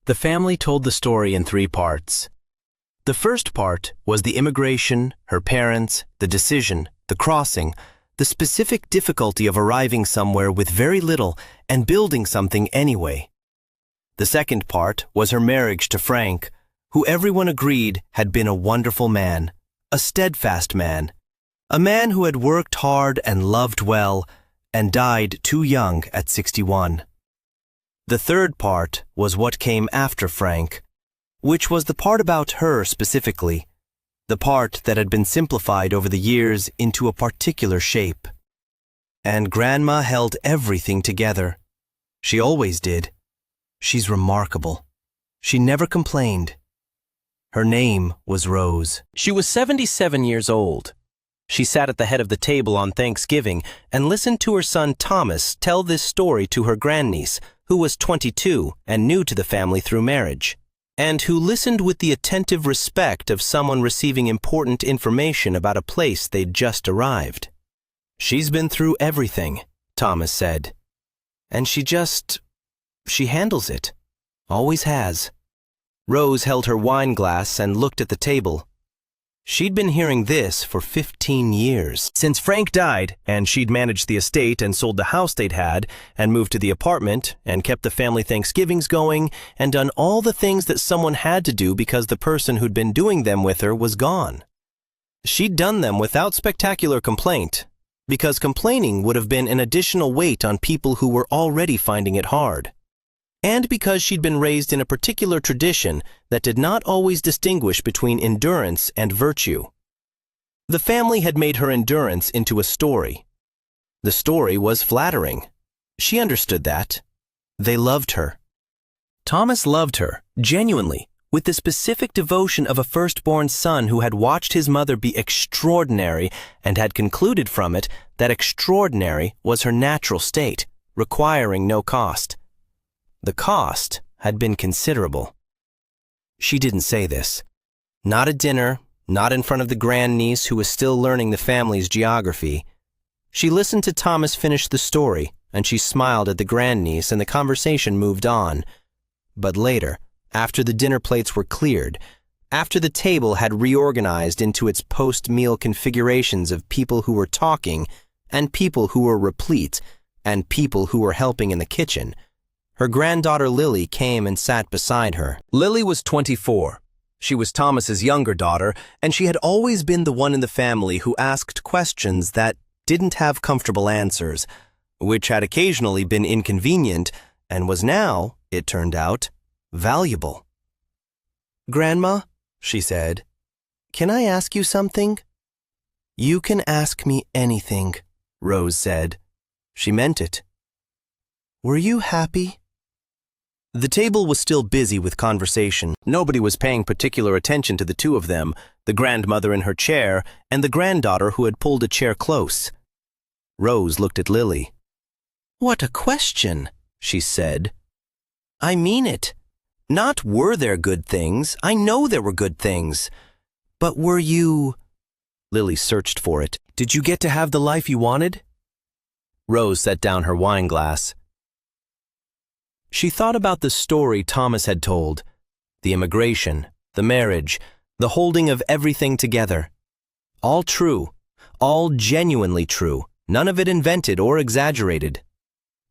The family told the story in 3 parts. The first part was the immigration, her parents, the decision, the crossing, the specific difficulty of arriving somewhere with very little and building something anyway. The second part was her marriage to Frank, who everyone agreed had been a wonderful man, a steadfast man, a man who had worked hard and loved well and died too young at 61. The third part was what came after Frank, which was the part about her specifically, the part that had been simplified over the years into a particular shape. And Grandma held everything together. She always did. She's remarkable. She never complained. Her name was Rose. She was 77 years old. She sat at the head of the table on Thanksgiving and listened to her son Thomas tell this story to her grandniece, who was 22 and new to the family through marriage, and who listened with the attentive respect of someone receiving important information about a place they'd just arrived. "She's been through everything," Thomas said. "And she handles it. Always has." Rose held her wine glass and looked at the table. She'd been hearing this for 15 years. Since Frank died, and she'd managed the estate and sold the house they'd had, and moved to the apartment, and kept the family Thanksgivings going, and done all the things that someone had to do because the person who'd been doing them with her was gone. She'd done them without spectacular complaint, because complaining would have been an additional weight on people who were already finding it hard. And because she'd been raised in a particular tradition that did not always distinguish between endurance and virtue. The family had made her endurance into a story. The story was flattering. She understood that. They loved her. Thomas loved her, genuinely, with the specific devotion of a firstborn son who had watched his mother be extraordinary and had concluded from it that extraordinary was her natural state, requiring no cost. The cost had been considerable. She didn't say this. Not at dinner, not in front of the grandniece who was still learning the family's geography. She listened to Thomas finish the story, and she smiled at the grandniece, and the conversation moved on. But later, after the dinner plates were cleared, after the table had reorganized into its post-meal configurations of people who were talking, and people who were replete, and people who were helping in the kitchen, her granddaughter Lily came and sat beside her. Lily was 24. She was Thomas's younger daughter, and she had always been the one in the family who asked questions that didn't have comfortable answers, which had occasionally been inconvenient and was now, it turned out, valuable. "Grandma," she said, "can I ask you something?" "You can ask me anything," Rose said. She meant it. "Were you happy?" The table was still busy with conversation. Nobody was paying particular attention to the two of them, the grandmother in her chair and the granddaughter who had pulled a chair close. Rose looked at Lily. "What a question," she said. "I mean it. Not were there good things. I know there were good things. But were you—" Lily searched for it. "Did you get to have the life you wanted?" Rose set down her wine glass. She thought about the story Thomas had told, the immigration, the marriage, the holding of everything together. All true, all genuinely true, none of it invented or exaggerated.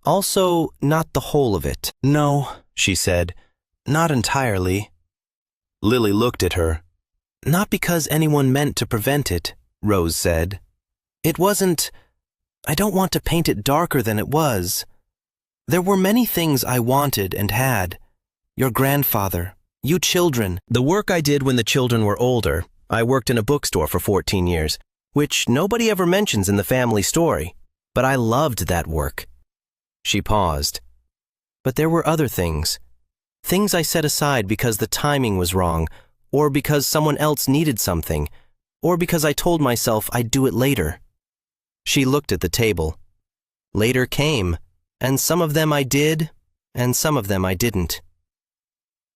Also, not the whole of it. "No," she said, "not entirely." Lily looked at her. "Not because anyone meant to prevent it," Rose said. "It wasn't—I don't want to paint it darker than it was. There were many things I wanted and had. Your grandfather, you children. The work I did when the children were older. I worked in a bookstore for 14 years, which nobody ever mentions in the family story, but I loved that work." She paused. "But there were other things. Things I set aside because the timing was wrong, or because someone else needed something, or because I told myself I'd do it later." She looked at the table. "Later came. And some of them I did, and some of them I didn't."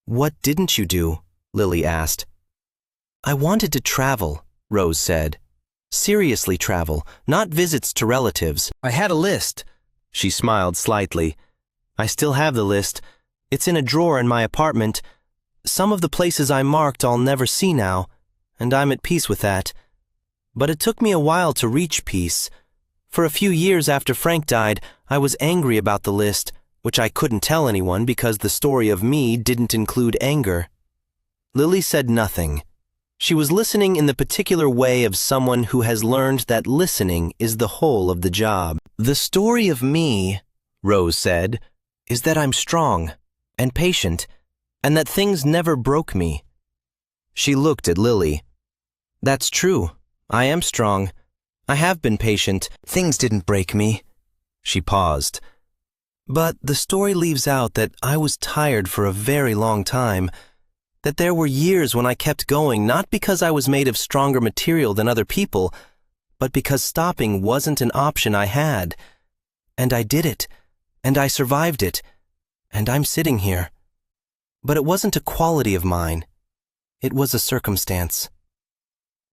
"What didn't you do?" Lily asked. "I wanted to travel," Rose said. "Seriously travel, not visits to relatives. I had a list." She smiled slightly. "I still have the list. It's in a drawer in my apartment. Some of the places I marked I'll never see now, and I'm at peace with that. But it took me a while to reach peace. For a few years after Frank died, I was angry about the list, which I couldn't tell anyone because the story of me didn't include anger. Lily said nothing. She was listening in the particular way of someone who has learned that listening is the whole of the job. The story of me, Rose said, is that I'm strong and patient, and that things never broke me. She looked at Lily. That's true. I am strong. I have been patient. Things didn't break me. She paused. But the story leaves out that I was tired for a very long time, that there were years when I kept going not because I was made of stronger material than other people, but because stopping wasn't an option I had. And I did it, and I survived it, and I'm sitting here. But it wasn't a quality of mine. It was a circumstance.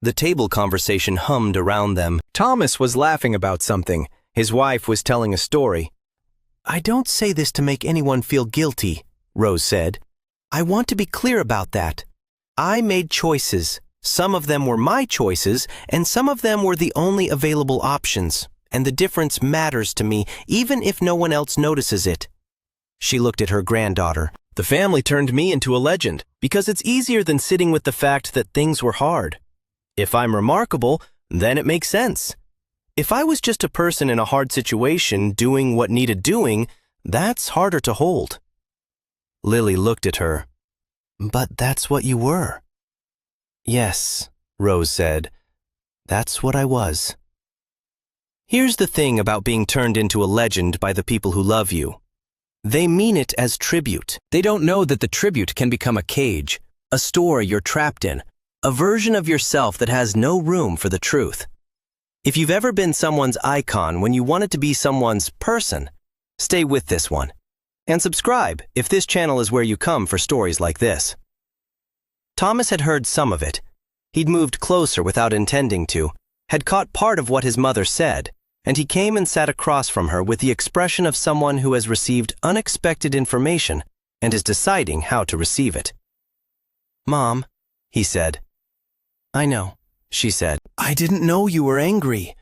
The table conversation hummed around them. Thomas was laughing about something. His wife was telling a story. I don't say this to make anyone feel guilty, Rose said. I want to be clear about that. I made choices. Some of them were my choices, and some of them were the only available options, and the difference matters to me, even if no one else notices it. She looked at her granddaughter. The family turned me into a legend, because it's easier than sitting with the fact that things were hard. If I'm remarkable, then it makes sense. If I was just a person in a hard situation doing what needed doing, that's harder to hold. Lily looked at her. But that's what you were. Yes, Rose said. That's what I was. Here's the thing about being turned into a legend by the people who love you. They mean it as tribute. They don't know that the tribute can become a cage, a story you're trapped in, a version of yourself that has no room for the truth. If you've ever been someone's icon when you wanted to be someone's person, stay with this one. And subscribe if this channel is where you come for stories like this. Thomas had heard some of it. He'd moved closer without intending to, had caught part of what his mother said, and he came and sat across from her with the expression of someone who has received unexpected information and is deciding how to receive it. Mom, he said. I know, she said. I didn't know you were angry.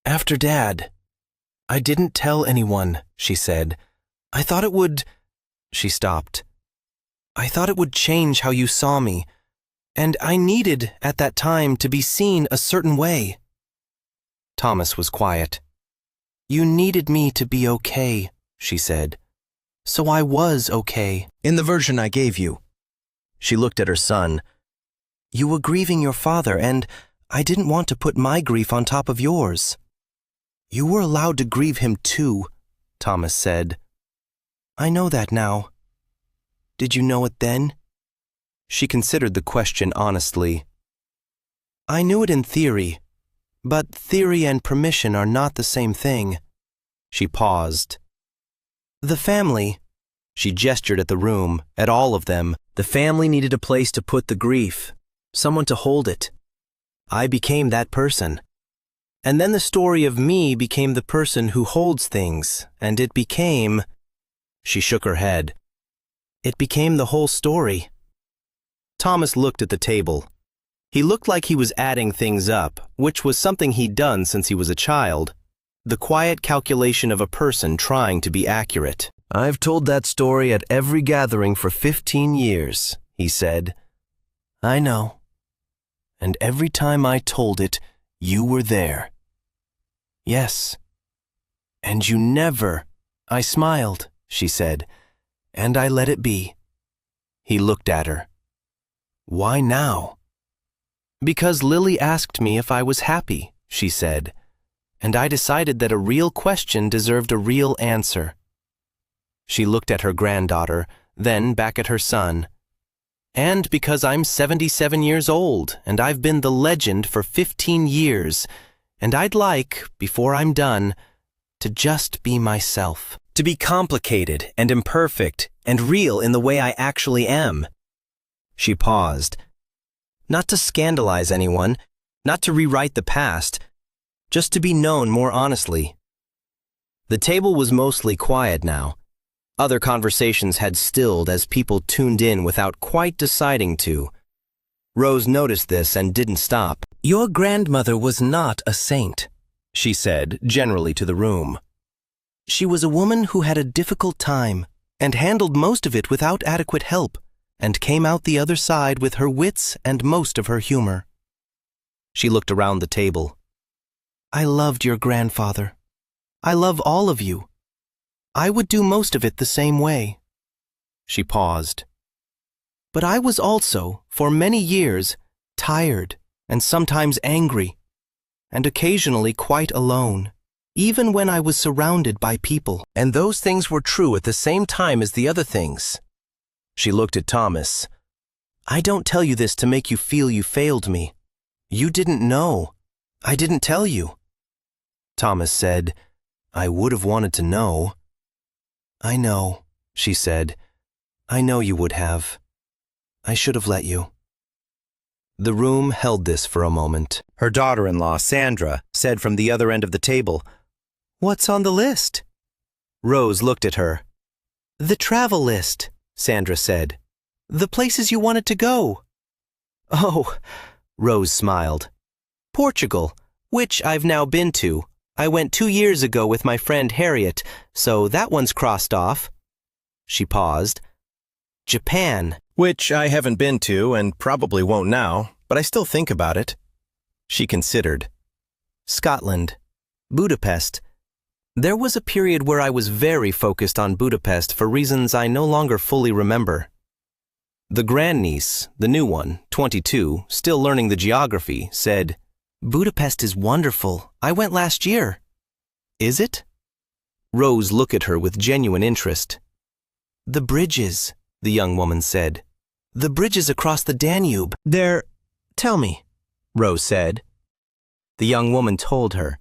After Dad. I didn't tell anyone, she said. I thought it would... She stopped. I thought it would change how you saw me, and I needed, at that time, to be seen a certain way. Thomas was quiet. You needed me to be okay, she said. So I was okay, in the version I gave you. She looked at her son. You were grieving your father, and I didn't want to put my grief on top of yours. You were allowed to grieve him too, Thomas said. I know that now. Did you know it then? She considered the question honestly. I knew it in theory, but theory and permission are not the same thing. She paused. The family, she gestured at the room, at all of them. The family needed a place to put the grief, someone to hold it. I became that person. And then the story of me became the person who holds things, and it became... She shook her head. It became the whole story. Thomas looked at the table. He looked like he was adding things up, which was something he'd done since he was a child. The quiet calculation of a person trying to be accurate. I've told that story at every gathering for 15 years, he said. I know. And every time I told it, you were there. Yes. And you never... I smiled, she said, and I let it be. He looked at her. Why now? Because Lily asked me if I was happy, she said, and I decided that a real question deserved a real answer. She looked at her granddaughter, then back at her son. And because I'm 77 years old, and I've been the legend for 15 years, and I'd like, before I'm done, to just be myself. To be complicated and imperfect and real in the way I actually am. She paused. Not to scandalize anyone, not to rewrite the past, just to be known more honestly. The table was mostly quiet now. Other conversations had stilled as people tuned in without quite deciding to. Rose noticed this and didn't stop. "Your grandmother was not a saint," she said, generally to the room. "She was a woman who had a difficult time and handled most of it without adequate help, and came out the other side with her wits and most of her humor." She looked around the table. "I loved your grandfather. I love all of you. I would do most of it the same way." She paused. "But I was also, for many years, tired and sometimes angry, and occasionally quite alone, even when I was surrounded by people. And those things were true at the same time as the other things." She looked at Thomas. "I don't tell you this to make you feel you failed me. You didn't know. I didn't tell you." Thomas said, "I would have wanted to know." "I know," she said. "I know you would have. I should have let you." The room held this for a moment. Her daughter-in-law, Sandra, said from the other end of the table, "What's on the list?" Rose looked at her. "The travel list," Sandra said. "The places you wanted to go." "Oh," Rose smiled. "Portugal, which I've now been to. I went 2 years ago with my friend Harriet, so that one's crossed off." She paused. "Japan, which I haven't been to and probably won't now, but I still think about it." She considered. "Scotland, Budapest. There was a period where I was very focused on Budapest for reasons I no longer fully remember." The grandniece, the new one, 22, still learning the geography, said, "Budapest is wonderful. I went last year." "Is it?" Rose looked at her with genuine interest. "The bridges," the young woman said. "The bridges across the Danube. Tell me," Rose said. The young woman told her.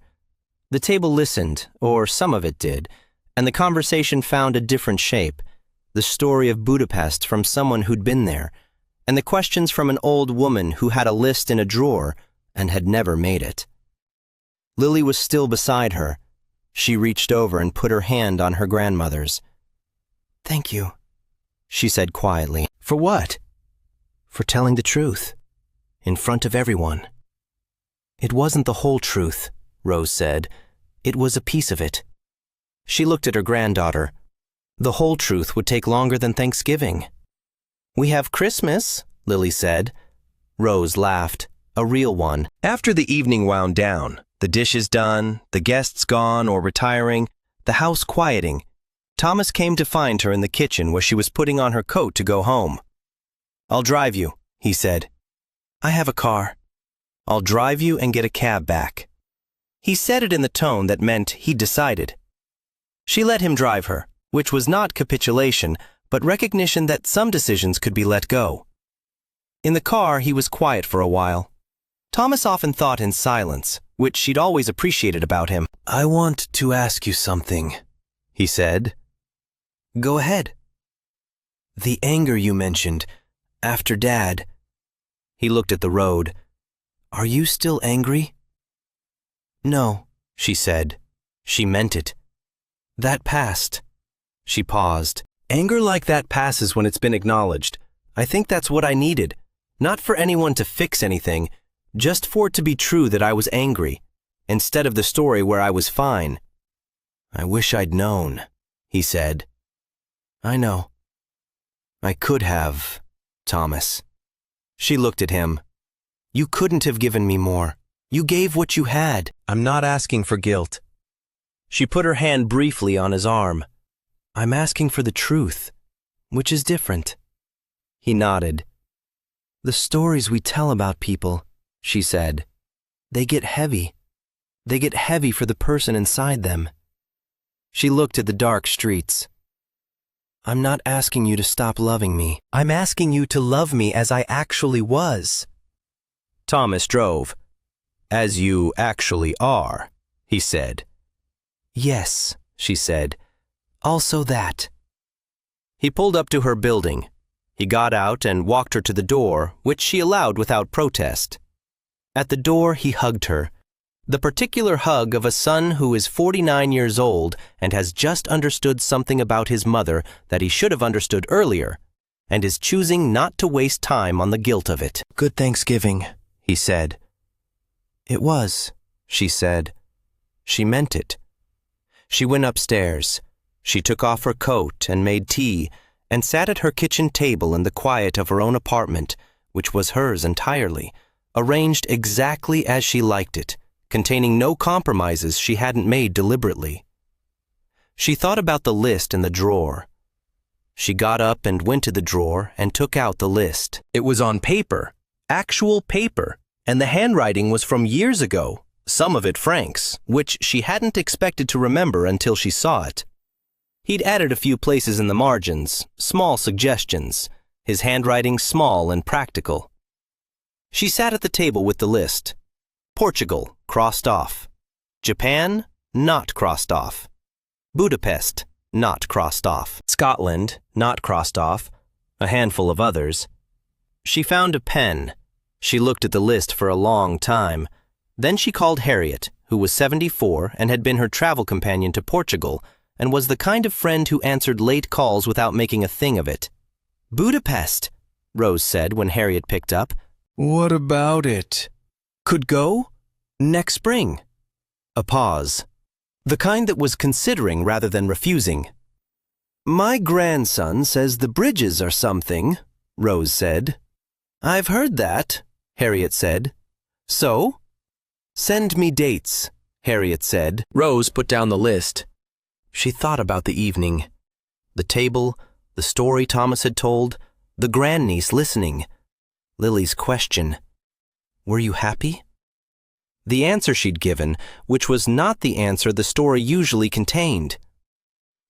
The table listened, or some of it did, and the conversation found a different shape. The story of Budapest from someone who'd been there, and the questions from an old woman who had a list in a drawer and had never made it. Lily was still beside her. She reached over and put her hand on her grandmother's. "Thank you," she said quietly. "For what?" "For telling the truth, in front of everyone." "It wasn't the whole truth," Rose said. "It was a piece of it." She looked at her granddaughter. "The whole truth would take longer than Thanksgiving." "We have Christmas," Lily said. Rose laughed, a real one. After the evening wound down, the dishes done, the guests gone or retiring, the house quieting, Thomas came to find her in the kitchen where she was putting on her coat to go home. "I'll drive you," he said. "I have a car." "I'll drive you and get a cab back." He said it in the tone that meant he'd decided. She let him drive her, which was not capitulation, but recognition that some decisions could be let go. In the car, he was quiet for a while. Thomas often thought in silence, which she'd always appreciated about him. "I want to ask you something," he said. "Go ahead." "The anger you mentioned, after Dad." He looked at the road. "Are you still angry?" "No," she said. She meant it. "That passed." She paused. "Anger like that passes when it's been acknowledged. I think that's what I needed. Not for anyone to fix anything, just for it to be true that I was angry, instead of the story where I was fine." "I wish I'd known," he said. "I know. I could have, Thomas." She looked at him. "You couldn't have given me more. You gave what you had." "I'm not asking for guilt." She put her hand briefly on his arm. "I'm asking for the truth, which is different." He nodded. "The stories we tell about people," she said, "they get heavy. They get heavy for the person inside them." She looked at the dark streets. "I'm not asking you to stop loving me. I'm asking you to love me as I actually was." Thomas drove. "As you actually are," he said. "Yes," she said. "Also that." He pulled up to her building. He got out and walked her to the door, which she allowed without protest. At the door, he hugged her. The particular hug of a son who is 49 years old and has just understood something about his mother that he should have understood earlier, and is choosing not to waste time on the guilt of it. "Good Thanksgiving," he said. "It was," she said. She meant it. She went upstairs. She took off her coat and made tea and sat at her kitchen table in the quiet of her own apartment, which was hers entirely, arranged exactly as she liked it, containing no compromises she hadn't made deliberately. She thought about the list in the drawer. She got up and went to the drawer and took out the list. It was on paper, actual paper, and the handwriting was from years ago, some of it Frank's, which she hadn't expected to remember until she saw it. He'd added a few places in the margins, small suggestions, his handwriting small and practical. She sat at the table with the list. Portugal, crossed off. Japan, not crossed off. Budapest, not crossed off. Scotland, not crossed off. A handful of others. She found a pen. She looked at the list for a long time. Then she called Harriet, who was 74 and had been her travel companion to Portugal, and was the kind of friend who answered late calls without making a thing of it. "Budapest," Rose said when Harriet picked up. "What about it?" "Could go? Next spring." A pause. The kind that was considering rather than refusing. "My grandson says the bridges are something," Rose said. "I've heard that," Harriet said. "So?" "Send me dates," Harriet said. Rose put down the list. She thought about the evening. The table, the story Thomas had told, the grandniece listening, Lily's question. "Were you happy?" The answer she'd given, which was not the answer the story usually contained.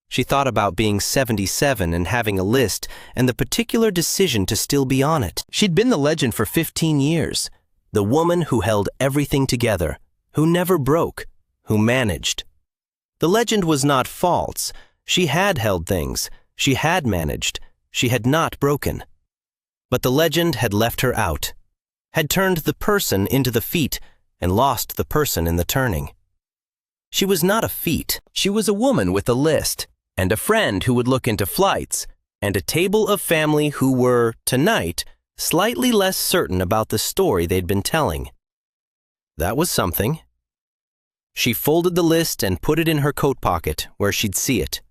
She thought about being 77 and having a list and the particular decision to still be on it. She'd been the legend for 15 years, the woman who held everything together, who never broke, who managed. The legend was not false. She had held things. She had managed. She had not broken. But the legend had left her out, had turned the person into the feat and lost the person in the turning. She was not a feat. She was a woman with a list, and a friend who would look into flights, and a table of family who were, tonight, slightly less certain about the story they'd been telling. That was something. She folded the list and put it in her coat pocket where she'd see it.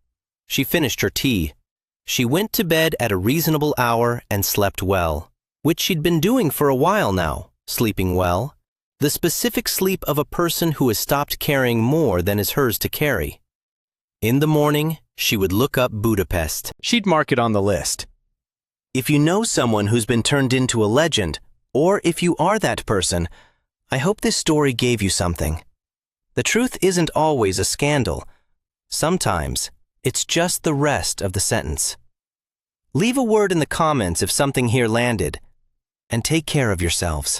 She finished her tea. She went to bed at a reasonable hour and slept well, which she'd been doing for a while now, sleeping well. The specific sleep of a person who has stopped carrying more than is hers to carry. In the morning, she would look up Budapest. She'd mark it on the list. If you know someone who's been turned into a legend, or if you are that person, I hope this story gave you something. The truth isn't always a scandal. Sometimes, it's just the rest of the sentence. Leave a word in the comments if something here landed, and take care of yourselves.